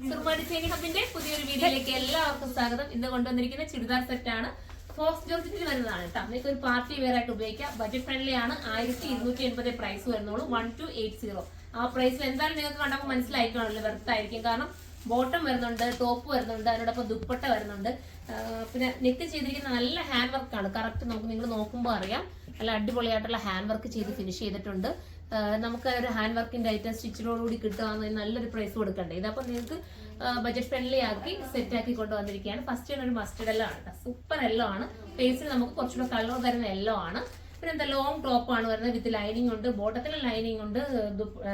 Soorma design ഹബിന്റെ പുതിയൊരു വീഡിയോയിലേക്ക് എല്ലാവർക്കും സ്വാഗതം. ഇന്ന് കൊണ്ടുവന്നിരിക്കുന്ന ചുരിദാർ സെറ്റ് ആണ്. ഫോക്സ് ജോർജറ്റിൽ വരുന്നതാണ് കേട്ടോ. നിങ്ങൾക്ക് ഒരു പാർട്ടി വെയർ ആയിട്ട് ഉപയോഗിക്കാം. ബഡ്ജറ്റ് ഫ്രണ്ട്ലി ആണ്. 1280 പ്രൈസ് വരുന്നുള്ളൂ. 1280. ആ പ്രൈസിൽ എന്തായാലും നിങ്ങൾക്ക് കണ്ടപ്പോൾ മനസ്സിലായിക്കാണല്ലോ, വെറുത്തായിരിക്കും. കാരണം ബോട്ടം വരുന്നുണ്ട്, ടോപ്പ് വരുന്നുണ്ട്, അതിനോടൊപ്പം ദുപ്പട്ട വരുന്നുണ്ട്. പിന്നെ നെക്ക് ചെയ്തിരിക്കുന്ന നല്ല ഹാൻഡ് വർക്കാണ്. കറക്റ്റ് നിങ്ങൾ നോക്കുമ്പോൾ അറിയാം, നല്ല അടിപൊളിയായിട്ടുള്ള ഹാൻഡ് വർക്ക് ചെയ്ത് ഫിനിഷ് ചെയ്തിട്ടുണ്ട്. നമുക്ക് ഒരു ഹാൻഡ് വർക്കിന്റെ ഐറ്റം സ്റ്റിച്ചിനോടുകൂടി കിട്ടുകയാണെന്ന് നല്ലൊരു പ്രൈസ് കൊടുക്കണ്ടേ. ഇതപ്പോൾ നിങ്ങൾക്ക് ബഡ്ജറ്റ് ഫ്രണ്ട്ലി ആക്കി സെറ്റ് ആക്കി കൊണ്ടുവന്നിരിക്കുകയാണ്. ഫസ്റ്റ് ഒരു മസ്റ്റർഡ് എല്ലോ ആണ് കേട്ടോ. സൂപ്പർ എല്ലോ ആണ്. ഫേസിൽ നമുക്ക് കുറച്ചുകൂടെ കളർ തരുന്ന എല്ലോ ആണ്. പിന്നെ എന്താ ലോങ് ടോപ്പ് ആണ് വരുന്നത്. വിത്ത് ലൈനിങ് ഉണ്ട്, ബോട്ടത്തിന് ലൈനിങ് ഉണ്ട്,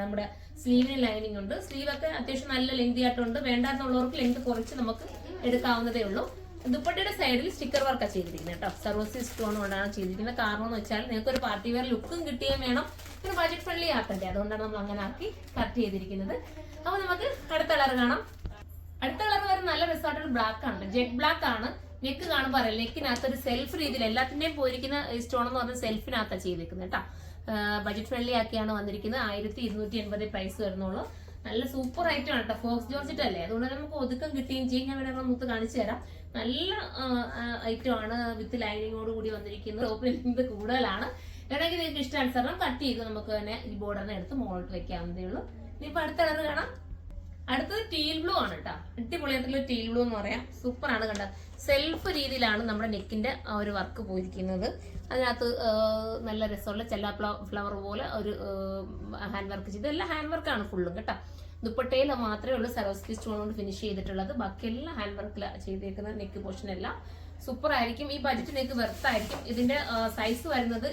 നമ്മുടെ സ്ലീവിന് ലൈനിങ് ഉണ്ട്. സ്ലീവ് ഒക്കെ അത്യാവശ്യം നല്ല ലെങ്തി ആയിട്ടുണ്ട്. വേണ്ടാന്നുള്ളവർക്ക് ലെങ്ത് കുറച്ച് നമുക്ക് എടുക്കാവുന്നതേ ഉള്ളൂ. ദുപ്പട്ടയുടെ സൈഡിൽ സ്റ്റിക്കർ വർക്കാണ് ചെയ്തിരിക്കുന്നത് കേട്ടോ. സർവീസ് സ്റ്റോൺ കൊണ്ടാണ് ചെയ്തിരിക്കുന്നത്. കാരണം എന്ന് വെച്ചാൽ നിങ്ങൾക്ക് ഒരു പാർട്ടി വെയർ ലുക്കും കിട്ടുകയും വേണം, പിന്നെ ബഡ്ജറ്റ് ഫ്രണ്ട്ലി ആക്കണ്ടേ. അതുകൊണ്ടാണ് നമ്മൾ അങ്ങനെ ആക്കി കട്ട് ചെയ്തിരിക്കുന്നത്. അപ്പൊ നമുക്ക് അടുത്ത കളർ കാണാം. അടുത്ത കളർ വരുന്ന നല്ല റിസോർട്ടഡ് ബ്ലാക്ക് ആണ്, ജെറ്റ് ബ്ലാക്ക് ആണ്. നെക്ക് കാണുമ്പോൾ അറിയാം, നെക്കിനകത്ത് ഒരു സെൽഫ് രീതിയിൽ എല്ലാത്തിന്റെയും പോയിരിക്കുന്ന സ്റ്റോൺ എന്ന് പറഞ്ഞാൽ സെൽഫിനകത്താണ് ചെയ്തിരിക്കുന്നത് കേട്ടോ. ബഡ്ജറ്റ് ഫ്രണ്ട്ലി ആക്കിയാണ് വന്നിരിക്കുന്നത്. 1280 പ്രൈസ് വരുന്നുള്ളൂ. നല്ല സൂപ്പർ ഐറ്റം ആണ് കേട്ടോ. ഫോക്സ് ജോർജറ്റ് അല്ലേ, അതുകൊണ്ട് നമുക്ക് ഒതുക്കം കിട്ടുകയും ചെയ്യും. ഞാൻ ഇവിടെ മുത്ത് കാണിച്ചു തരാം. നല്ല ഐറ്റം ആണ്. വിത്ത് ലൈനിങ്ങോട് കൂടി വന്നിരിക്കുന്നത്. ടോപ്പിൽ ലെങ്ത് കൂടുതലാണ്. വേണമെങ്കിൽ നിങ്ങൾക്ക് ഇഷ്ടാനുസരണം കട്ട് ചെയ്ത് നമുക്ക് തന്നെ ഈ ബോർഡറിനെ എടുത്ത് മുകളിൽ വെക്കാവുന്നതേ ഉള്ളൂ. ഇനിയിപ്പോ അടുത്ത കളർ കാണാം. അടുത്തത് ടീൽ ബ്ലൂ ആണ് കേട്ടോ. അടിപൊളിയായിട്ടുള്ള ടീൽ ബ്ലൂ എന്ന് പറയാം. സൂപ്പർ ആണ് കണ്ടത്. സെൽഫ് രീതിയിലാണ് നമ്മുടെ നെക്കിന്റെ ആ ഒരു വർക്ക് പോയിരിക്കുന്നത്. അതിനകത്ത് നല്ല രസമുള്ള ചെല്ല ഫ്ലവർ പോലെ ഒരു ഹാൻഡ് വർക്ക് ചെയ്ത്, എല്ലാം ഹാൻഡ് വർക്കാണ് ഫുള്ളും കേട്ടോ. ദുപ്പട്ടയിൽ മാത്രമേ ഉള്ളൂ സരോസ്കി സ്റ്റോൺ കൊണ്ട് ഫിനിഷ് ചെയ്തിട്ടുള്ളത്. ബാക്കിയെല്ലാം ഹാൻഡ് വർക്കിലാണ് ചെയ്തേക്കുന്ന. നെക്ക് പോർഷൻ എല്ലാം സൂപ്പർ ആയിരിക്കും. ഈ ബഡ്ജറ്റ് നെക്ക് വെർത്തായിരിക്കും. ഇതിന്റെ സൈസ് വരുന്നത്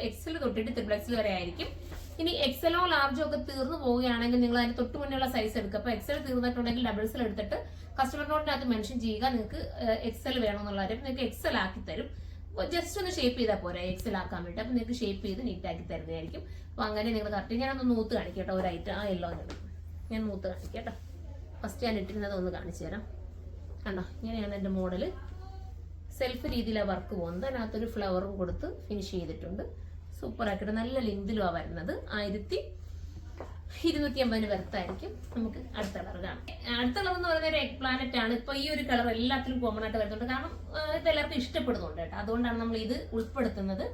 എക്സൽ തൊട്ടിട്ട് XXL വരെ ആയിരിക്കും. ഇനി എക്സലോ ലാർജോ ഒക്കെ തീർന്നു പോവുകയാണെങ്കിൽ നിങ്ങൾ അതിന് തൊട്ട് മുന്നേയുള്ള സൈസ് എടുക്കുക. അപ്പൊ എക്സൽ തീർന്നിട്ടുണ്ടെങ്കിൽ ഡബിൾസിൽ എടുത്തിട്ട് കസ്റ്റമർ നോട്ടിനകത്ത് മെൻഷൻ ചെയ്യുക നിങ്ങൾക്ക് എക്സൽ വേണമെന്നുള്ള കാര്യം. നിങ്ങൾക്ക് എക്സൽ ആക്കി തരും. ജസ്റ്റ് ഒന്ന് ഷേപ്പ് ചെയ്താൽ പോരാ എക്സൽ ആക്കാൻ വേണ്ടി. അപ്പൊ നിങ്ങൾക്ക് ഷേപ്പ് ചെയ്ത് നീറ്റ് ആക്കി തരുന്നതായിരിക്കും. അപ്പൊ അങ്ങനെ നിങ്ങൾ കറക്റ്റ്. ഞാനൊന്ന് നൂത്ത് കാണിക്കാം കേട്ടോ. ഒരു ഐറ്റം ആ യെല്ലോ ഞാൻ നൂത്ത് കാണിക്കാം കേട്ടോ. ഫസ്റ്റ് ഞാൻ ഇട്ടിരുന്നത് ഒന്ന് കാണിച്ചു തരാം. കണ്ടോ, ഇങ്ങനെയാണ് എന്റെ മോഡല്. സെൽഫ് രീതിയിലാണ് വർക്ക് പോകുന്നത്. അതിനകത്തൊരു ഫ്ലവറും കൊടുത്ത് ഫിനിഷ് ചെയ്തിട്ടുണ്ട്. സൂപ്പർ ആക്കിയിട്ട് നല്ല ലെങ്തിലുമാണ് വരുന്നത്. 1280 വെർത്തായിരിക്കും. നമുക്ക് അടുത്ത കളർ കാണാം. അടുത്ത കളർ എന്ന് പറയുന്നത് ഒരു എഗ് പ്ലാനറ്റ് ആണ്. ഇപ്പൊ ഈ ഒരു കളർ എല്ലാത്തിലും കോമൺ ആയിട്ട് വരുന്നുണ്ട്. കാരണം ഇത് എല്ലാവർക്കും ഇഷ്ടപ്പെടുന്നുണ്ട് കേട്ടോ. അതുകൊണ്ടാണ് നമ്മൾ ഇത് ഉൾപ്പെടുത്തുന്നത്.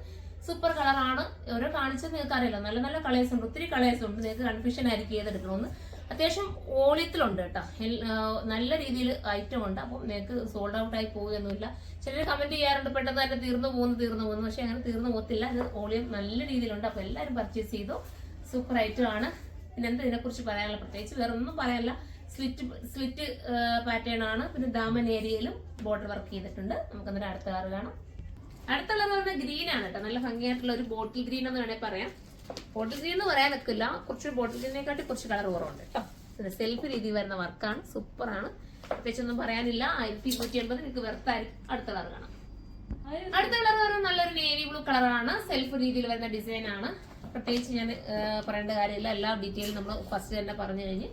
സൂപ്പർ കളറാണ്. ഓരോ കാണിച്ചത് നിങ്ങൾക്ക് അറിയില്ല. നല്ല നല്ല കളേഴ്സ് ഉണ്ട്, ഒത്തിരി കളേഴ്സ് ഉണ്ട്. നിങ്ങൾക്ക് കൺഫ്യൂഷൻ ആയിരിക്കും ഏതെടുക്കണമെന്ന്. അത്യാവശ്യം ഓളിയത്തിലുണ്ട് കേട്ടോ. നല്ല രീതിയിൽ ഐറ്റം ഉണ്ട്. അപ്പം നിങ്ങൾക്ക് സോൾഡ് ഔട്ട് ആയി പോവുകയൊന്നുമില്ല. ചിലർ കമന്റ് ചെയ്യാറുണ്ട് പെട്ടെന്ന് തന്നെ തീർന്നു പോകുന്നു. പക്ഷെ അങ്ങനെ തീർന്നു പോകത്തില്ല. ഇത് ഓളിയം നല്ല രീതിയിലുണ്ട്. അപ്പൊ എല്ലാവരും പർച്ചേസ് ചെയ്തു. സൂപ്പർ ഐറ്റം ആണ്. പിന്നെ എന്താ ഇതിനെക്കുറിച്ച് പറയാനുള്ള, പ്രത്യേകിച്ച് വേറെ ഒന്നും പറയാനില്ല. സ്ലിറ്റ് പാറ്റേൺ ആണ്. പിന്നെ ദാമൻ ഏരിയയിലും ബോർഡർ വർക്ക് ചെയ്തിട്ടുണ്ട്. നമുക്ക് എന്നിട്ട് അടുത്ത കളർ കാണാം. അടുത്ത കളർ പറഞ്ഞാൽ ഗ്രീൻ ആണ് കേട്ടോ. നല്ല ഭംഗിയായിട്ടുള്ള ഒരു ബോട്ടിൽ ഗ്രീൻ എന്ന് വേണേൽ പറയാം. ബോട്ടിൽ ഗ്രീൻ എന്ന് പറയാൻ നിൽക്കില്ല, കുറച്ച് ബോട്ടിൽ ഗ്രീനെക്കാട്ടി കുറച്ച് കളർ കുറവുണ്ട് കേട്ടോ. സെൽഫ് രീതിയിൽ വരുന്ന വർക്കാണ്. സൂപ്പർ ആണ്. പ്രത്യേകിച്ചൊന്നും പറയാനില്ല. 1280 നിങ്ങൾക്ക് വെർത്തായിരിക്കും. അടുത്ത കളർ കാണാം. അടുത്ത കളർ പറയുന്നത് നല്ലൊരു നേവി ബ്ലൂ കളറാണ്. സെൽഫ് രീതിയിൽ വരുന്ന ഡിസൈൻ ആണ്. പ്രത്യേകിച്ച് ഞാൻ പറയേണ്ട കാര്യമില്ല. എല്ലാ ഡീറ്റെയിലും നമ്മൾ ഫസ്റ്റ് തന്നെ പറഞ്ഞു കഴിഞ്ഞ്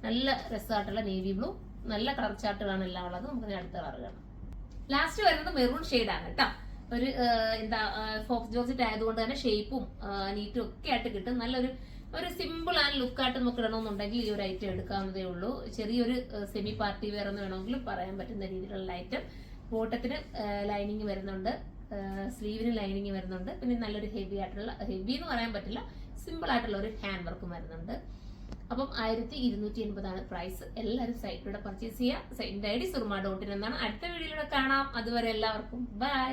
നല്ല രസമായിട്ടുള്ള നേവി ബ്ലൂ, നല്ല കളർ ചാർട്ടുകളാണ് എല്ലാം ഉള്ളത്. നമുക്ക് അടുത്ത കളർ കാണാം. ലാസ്റ്റ് വരുന്നത് മെറൂൺ ഷെയ്ഡാണ് കേട്ടോ. ഒരു എന്താ ഫോക്സ് ജോർജറ്റ് ആയതുകൊണ്ട് തന്നെ ഷേപ്പും നീറ്റും ഒക്കെ ആയിട്ട് കിട്ടും. നല്ലൊരു സിമ്പിൾ ആൻഡ് ലുക്കായിട്ട് നമുക്ക് ഇടണമെന്നുണ്ടെങ്കിൽ ഈ ഒരു ഐറ്റം എടുക്കാവുന്നതേ ഉള്ളൂ. ചെറിയൊരു സെമി പാർട്ടി വെയർ എന്ന് വേണമെങ്കിലും പറയാൻ പറ്റുന്ന രീതിയിലുള്ള ഐറ്റം. ബോട്ടത്തിന് ലൈനിങ് വരുന്നുണ്ട്, സ്ലീവിന് ലൈനിങ് വരുന്നുണ്ട്. പിന്നെ നല്ലൊരു ഹെവി ആയിട്ടുള്ള, ഹെവി എന്ന് പറയാൻ പറ്റില്ല, സിമ്പിൾ ആയിട്ടുള്ള ഒരു ഹാൻഡ് വർക്കും വരുന്നുണ്ട്. അപ്പം 1280 പ്രൈസ്. എല്ലാവരും സൈറ്റിലൂടെ പർച്ചേസ് ചെയ്യുക. സൈറ്റിന്റെ ID surma.in എന്നാണ്. അടുത്ത വീഡിയോയിലൂടെ കാണാം. അതുവരെ എല്ലാവർക്കും ബൈ.